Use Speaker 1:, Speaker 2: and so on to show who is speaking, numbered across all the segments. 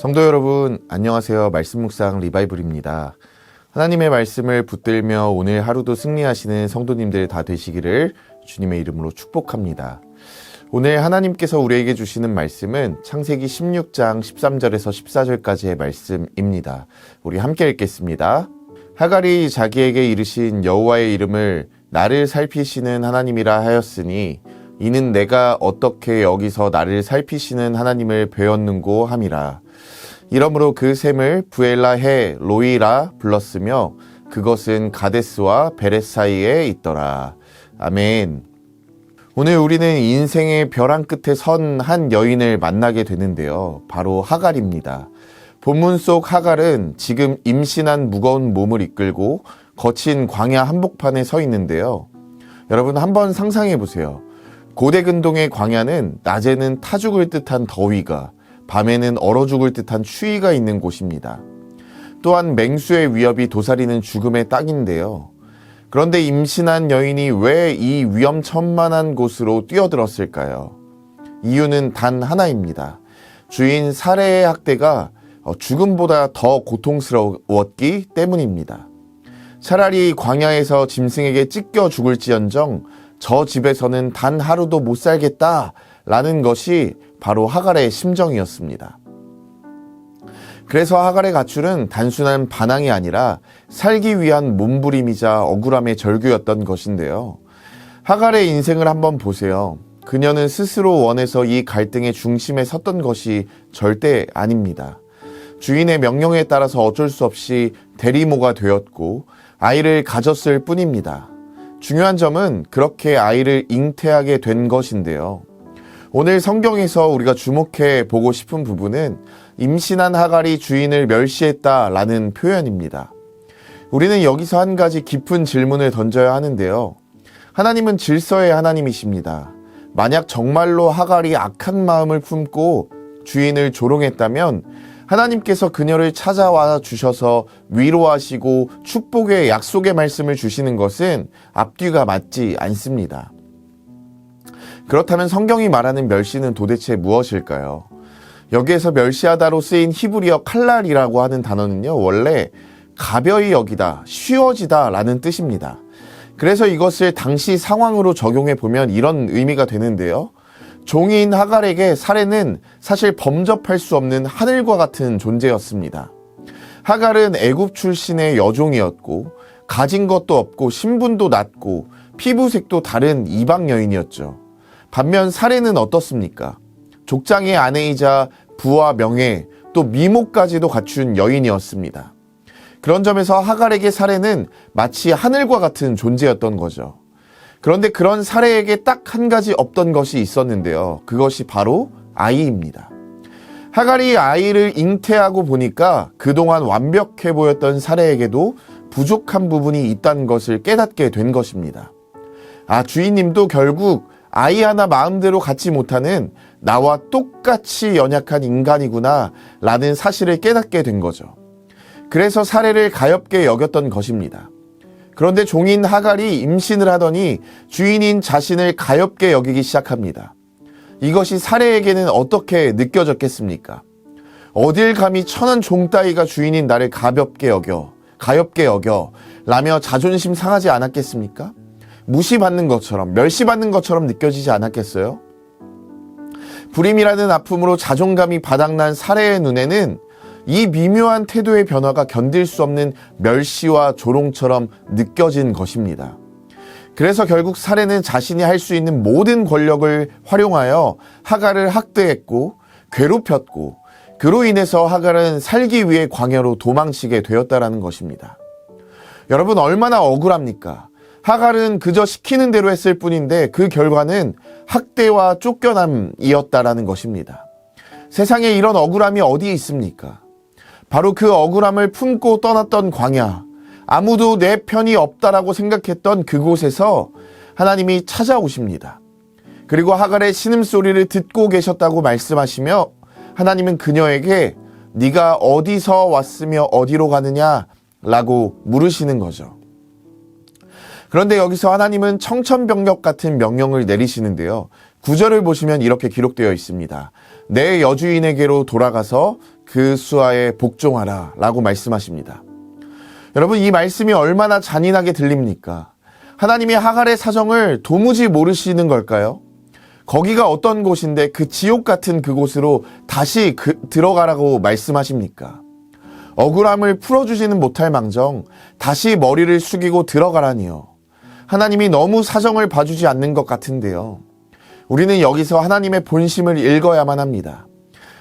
Speaker 1: 성도 여러분, 안녕하세요. 말씀 묵상 리바이블입니다. 하나님의 말씀을 붙들며 오늘 하루도 승리하시는 성도님들 다 되시기를 주님의 이름으로 축복합니다. 오늘 하나님께서 우리에게 주시는 말씀은 창세기 16장 13절에서 14절까지의 말씀입니다. 우리 함께 읽겠습니다. 하갈이 자기에게 이르신 여호와의 이름을 나를 살피시는 하나님이라 하였으니 이는 내가 어떻게 여기서 나를 살피시는 하나님을 배웠는고 함이라. 이러므로 그 샘을 부엘라헤 로이라 불렀으며 그것은 가데스와 베렛 사이에 있더라. 아멘. 오늘 우리는 인생의 벼랑 끝에 선 한 여인을 만나게 되는데요. 바로 하갈입니다. 본문 속 하갈은 지금 임신한 무거운 몸을 이끌고 거친 광야 한복판에 서 있는데요. 여러분 한번 상상해 보세요. 고대 근동의 광야는 낮에는 타 죽을 듯한 더위가, 밤에는 얼어 죽을 듯한 추위가 있는 곳입니다. 또한 맹수의 위협이 도사리는 죽음의 땅인데요. 그런데 임신한 여인이 왜 이 위험천만한 곳으로 뛰어들었을까요? 이유는 단 하나입니다. 주인 사레의 학대가 죽음보다 더 고통스러웠기 때문입니다. 차라리 광야에서 짐승에게 찢겨 죽을지언정 저 집에서는 단 하루도 못 살겠다라는 것이 바로 하갈의 심정이었습니다. 그래서 하갈의 가출은 단순한 반항이 아니라 살기 위한 몸부림이자 억울함의 절규였던 것인데요. 하갈의 인생을 한번 보세요. 그녀는 스스로 원해서 이 갈등의 중심에 섰던 것이 절대 아닙니다. 주인의 명령에 따라서 어쩔 수 없이 대리모가 되었고 아이를 가졌을 뿐입니다. 중요한 점은 그렇게 아이를 잉태하게 된 것인데요. 오늘 성경에서 우리가 주목해 보고 싶은 부분은 임신한 하갈이 주인을 멸시했다라는 표현입니다. 우리는 여기서 한 가지 깊은 질문을 던져야 하는데요. 하나님은 질서의 하나님이십니다. 만약 정말로 하갈이 악한 마음을 품고 주인을 조롱했다면 하나님께서 그녀를 찾아와 주셔서 위로하시고 축복의 약속의 말씀을 주시는 것은 앞뒤가 맞지 않습니다. 그렇다면 성경이 말하는 멸시는 도대체 무엇일까요? 여기에서 멸시하다로 쓰인 히브리어 칼날이라고 하는 단어는요, 원래 가벼이 여기다, 쉬워지다 라는 뜻입니다. 그래서 이것을 당시 상황으로 적용해 보면 이런 의미가 되는데요. 종인 하갈에게 사레는 사실 범접할 수 없는 하늘과 같은 존재였습니다. 하갈은 애굽 출신의 여종이었고 가진 것도 없고 신분도 낮고 피부색도 다른 이방 여인이었죠. 반면 사레는 어떻습니까? 족장의 아내이자 부와 명예 또 미모까지도 갖춘 여인이었습니다. 그런 점에서 하갈에게 사레는 마치 하늘과 같은 존재였던 거죠. 그런데 그런 사레에게 딱 한 가지 없던 것이 있었는데요. 그것이 바로 아이입니다. 하갈이 아이를 잉태하고 보니까 그동안 완벽해 보였던 사레에게도 부족한 부분이 있다는 것을 깨닫게 된 것입니다. 주인님도 결국 아이 하나 마음대로 갖지 못하는 나와 똑같이 연약한 인간이구나 라는 사실을 깨닫게 된 거죠. 그래서 사레를 가엾게 여겼던 것입니다. 그런데 종인 하갈이 임신을 하더니 주인인 자신을 가엾게 여기기 시작합니다. 이것이 사레에게는 어떻게 느껴졌겠습니까? 어딜 감히 천한 종 따위가 주인인 나를 가볍게 여겨 라며 자존심 상하지 않았겠습니까? 무시받는 것처럼, 멸시받는 것처럼 느껴지지 않았겠어요? 불임이라는 아픔으로 자존감이 바닥난 사레의 눈에는 이 미묘한 태도의 변화가 견딜 수 없는 멸시와 조롱처럼 느껴진 것입니다. 그래서 결국 사레는 자신이 할 수 있는 모든 권력을 활용하여 하갈을 학대했고 괴롭혔고 그로 인해서 하갈은 살기 위해 광야로 도망치게 되었다라는 것입니다. 여러분 얼마나 억울합니까? 하갈은 그저 시키는 대로 했을 뿐인데 그 결과는 학대와 쫓겨남이었다라는 것입니다. 세상에 이런 억울함이 어디에 있습니까? 바로 그 억울함을 품고 떠났던 광야, 아무도 내 편이 없다라고 생각했던 그곳에서 하나님이 찾아오십니다. 그리고 하갈의 신음소리를 듣고 계셨다고 말씀하시며 하나님은 그녀에게 네가 어디서 왔으며 어디로 가느냐 라고 물으시는 거죠. 그런데 여기서 하나님은 청천벽력 같은 명령을 내리시는데요. 9절을 보시면 이렇게 기록되어 있습니다. 내 여주인에게로 돌아가서 그 수하에 복종하라 라고 말씀하십니다. 여러분, 이 말씀이 얼마나 잔인하게 들립니까? 하나님이 하갈의 사정을 도무지 모르시는 걸까요? 거기가 어떤 곳인데 그 지옥 같은 그곳으로 다시 들어가라고 말씀하십니까? 억울함을 풀어주지는 못할 망정 다시 머리를 숙이고 들어가라니요. 하나님이 너무 사정을 봐주지 않는 것 같은데요. 우리는 여기서 하나님의 본심을 읽어야만 합니다.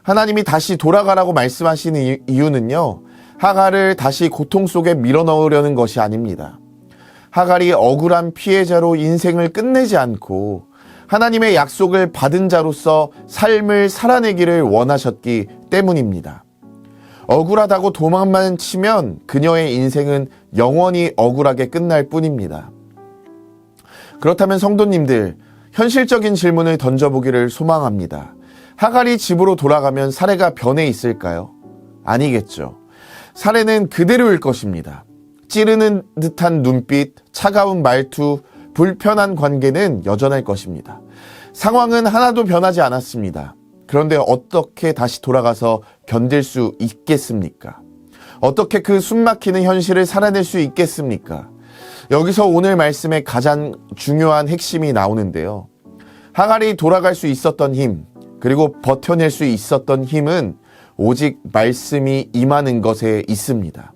Speaker 1: 하나님이 다시 돌아가라고 말씀하시는 이유는요, 하갈을 다시 고통 속에 밀어넣으려는 것이 아닙니다. 하갈이 억울한 피해자로 인생을 끝내지 않고 하나님의 약속을 받은 자로서 삶을 살아내기를 원하셨기 때문입니다. 억울하다고 도망만 치면 그녀의 인생은 영원히 억울하게 끝날 뿐입니다. 그렇다면 성도님들, 현실적인 질문을 던져보기를 소망합니다. 하갈이 집으로 돌아가면 사례가 변해 있을까요? 아니겠죠. 사례는 그대로일 것입니다. 찌르는 듯한 눈빛, 차가운 말투, 불편한 관계는 여전할 것입니다. 상황은 하나도 변하지 않았습니다. 그런데 어떻게 다시 돌아가서 견딜 수 있겠습니까? 어떻게 그 숨막히는 현실을 살아낼 수 있겠습니까? 여기서 오늘 말씀의 가장 중요한 핵심이 나오는데요. 하갈이 돌아갈 수 있었던 힘, 그리고 버텨낼 수 있었던 힘은 오직 말씀이 임하는 것에 있습니다.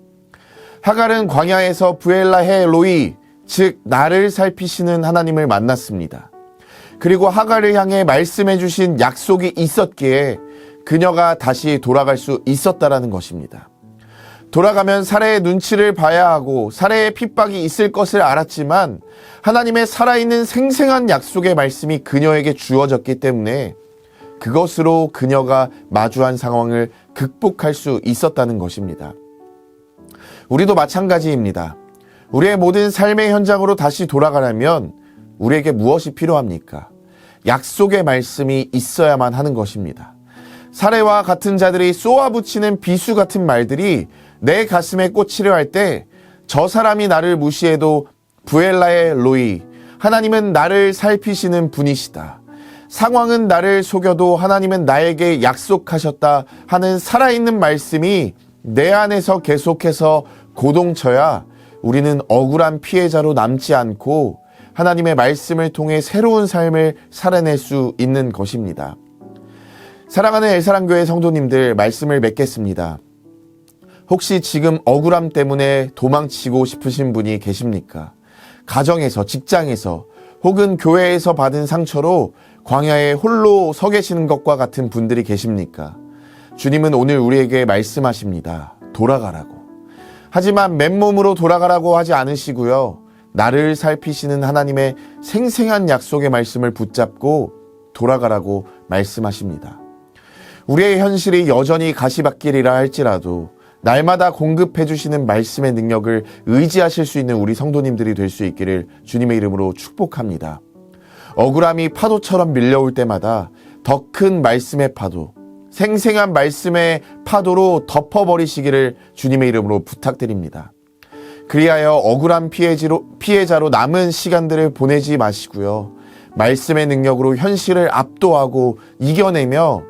Speaker 1: 하갈은 광야에서 부엘라헤 로이, 즉 나를 살피시는 하나님을 만났습니다. 그리고 하갈을 향해 말씀해 주신 약속이 있었기에 그녀가 다시 돌아갈 수 있었다라는 것입니다. 돌아가면 사례의 눈치를 봐야 하고 사례의 핍박이 있을 것을 알았지만 하나님의 살아있는 생생한 약속의 말씀이 그녀에게 주어졌기 때문에 그것으로 그녀가 마주한 상황을 극복할 수 있었다는 것입니다. 우리도 마찬가지입니다. 우리의 모든 삶의 현장으로 다시 돌아가려면 우리에게 무엇이 필요합니까? 약속의 말씀이 있어야만 하는 것입니다. 사례와 같은 자들이 쏘아붙이는 비수 같은 말들이 내 가슴에 꽂히려 할 때 저 사람이 나를 무시해도 부엘라의 로이, 하나님은 나를 살피시는 분이시다. 상황은 나를 속여도 하나님은 나에게 약속하셨다 하는 살아있는 말씀이 내 안에서 계속해서 고동쳐야 우리는 억울한 피해자로 남지 않고 하나님의 말씀을 통해 새로운 삶을 살아낼 수 있는 것입니다. 사랑하는 엘사랑교회 성도님들, 말씀을 맺겠습니다. 혹시 지금 억울함 때문에 도망치고 싶으신 분이 계십니까? 가정에서, 직장에서, 혹은 교회에서 받은 상처로 광야에 홀로 서 계시는 것과 같은 분들이 계십니까? 주님은 오늘 우리에게 말씀하십니다. 돌아가라고. 하지만 맨몸으로 돌아가라고 하지 않으시고요. 나를 살피시는 하나님의 생생한 약속의 말씀을 붙잡고 돌아가라고 말씀하십니다. 우리의 현실이 여전히 가시밭길이라 할지라도 날마다 공급해 주시는 말씀의 능력을 의지하실 수 있는 우리 성도님들이 될 수 있기를 주님의 이름으로 축복합니다. 억울함이 파도처럼 밀려올 때마다 더 큰 말씀의 파도, 생생한 말씀의 파도로 덮어버리시기를 주님의 이름으로 부탁드립니다. 그리하여 억울한 피해자로 남은 시간들을 보내지 마시고요. 말씀의 능력으로 현실을 압도하고 이겨내며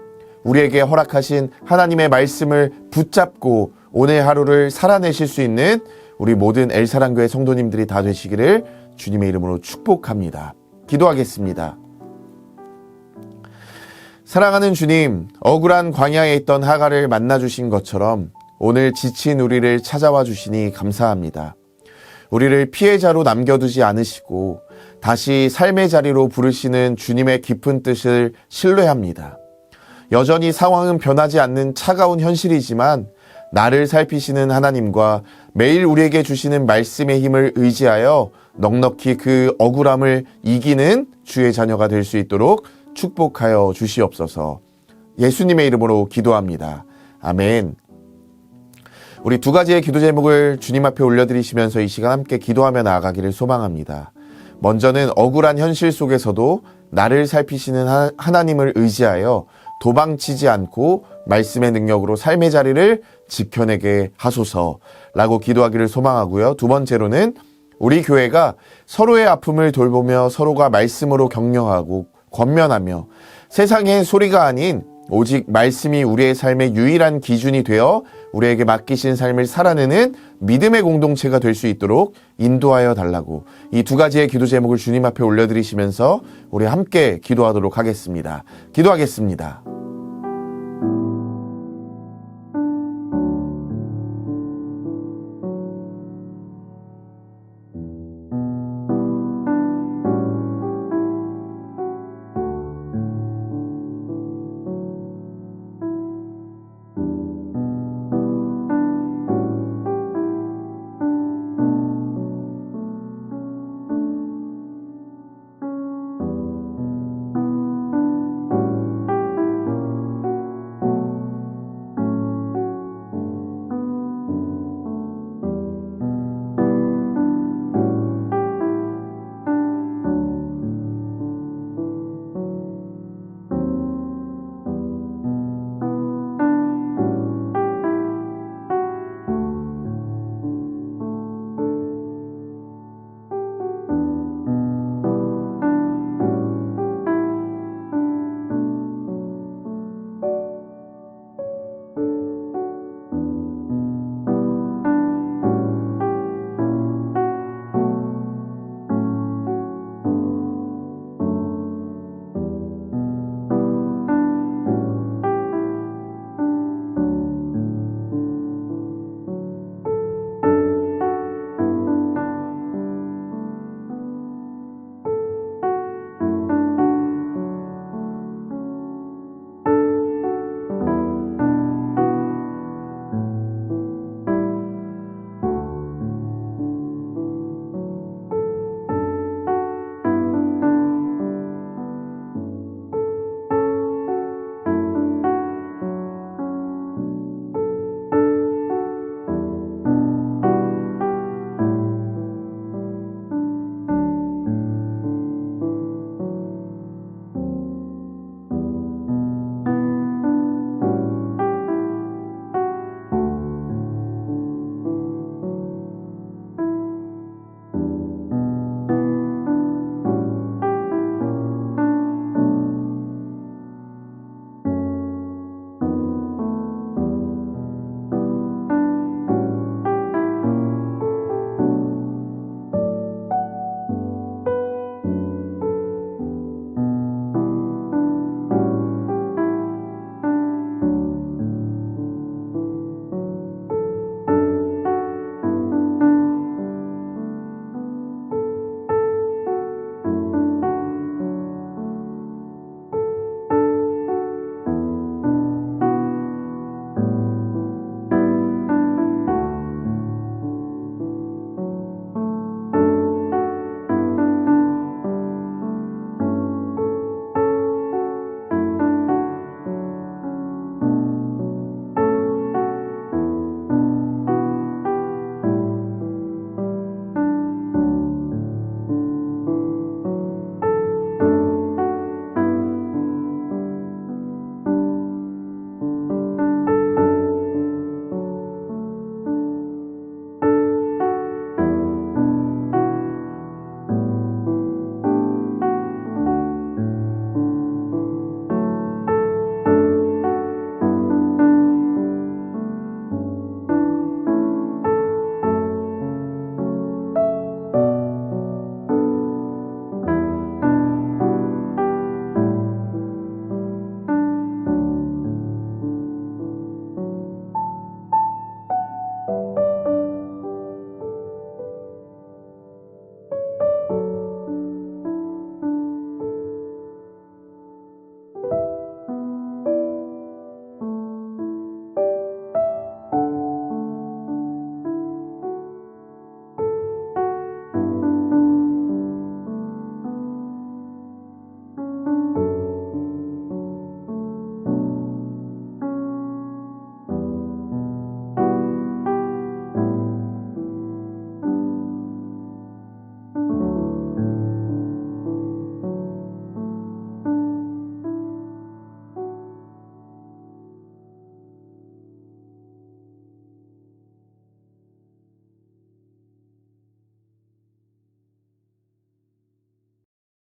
Speaker 1: 우리에게 허락하신 하나님의 말씀을 붙잡고 오늘 하루를 살아내실 수 있는 우리 모든 엘사랑교회 성도님들이 다 되시기를 주님의 이름으로 축복합니다. 기도하겠습니다. 사랑하는 주님, 억울한 광야에 있던 하갈을 만나주신 것처럼 오늘 지친 우리를 찾아와 주시니 감사합니다. 우리를 피해자로 남겨두지 않으시고 다시 삶의 자리로 부르시는 주님의 깊은 뜻을 신뢰합니다. 여전히 상황은 변하지 않는 차가운 현실이지만 나를 살피시는 하나님과 매일 우리에게 주시는 말씀의 힘을 의지하여 넉넉히 그 억울함을 이기는 주의 자녀가 될 수 있도록 축복하여 주시옵소서. 예수님의 이름으로 기도합니다. 아멘. 우리 두 가지의 기도 제목을 주님 앞에 올려드리시면서 이 시간 함께 기도하며 나아가기를 소망합니다. 먼저는 억울한 현실 속에서도 나를 살피시는 하나님을 의지하여 도망치지 않고 말씀의 능력으로 삶의 자리를 지켜내게 하소서라고 기도하기를 소망하고요. 두 번째로는 우리 교회가 서로의 아픔을 돌보며 서로가 말씀으로 격려하고 권면하며 세상의 소리가 아닌 오직 말씀이 우리의 삶의 유일한 기준이 되어 우리에게 맡기신 삶을 살아내는 믿음의 공동체가 될 수 있도록 인도하여 달라고 이 두 가지의 기도 제목을 주님 앞에 올려드리시면서 우리 함께 기도하도록 하겠습니다. 기도하겠습니다.